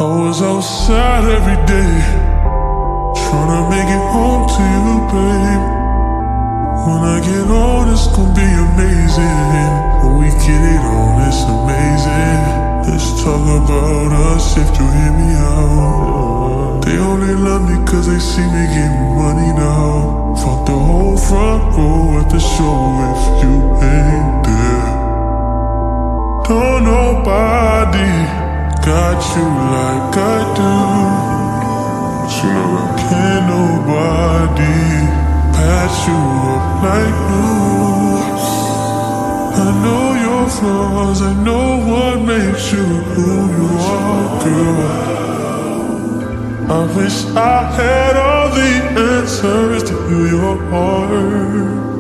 I was outside every day, trying to make it home to you, babe. When I get on, it's gonna be amazing. When we get it on, it's amazing. Let's talk about us if you hear me out. They only love me cause they see me getting money now. Fuck the whole front row at the show if you ain't there. Don't nobody got you like I do. You know that. Can't nobody patch you up like new. I know your flaws, I know what makes you who you are, girl. I wish I had all the answers to heal your heart.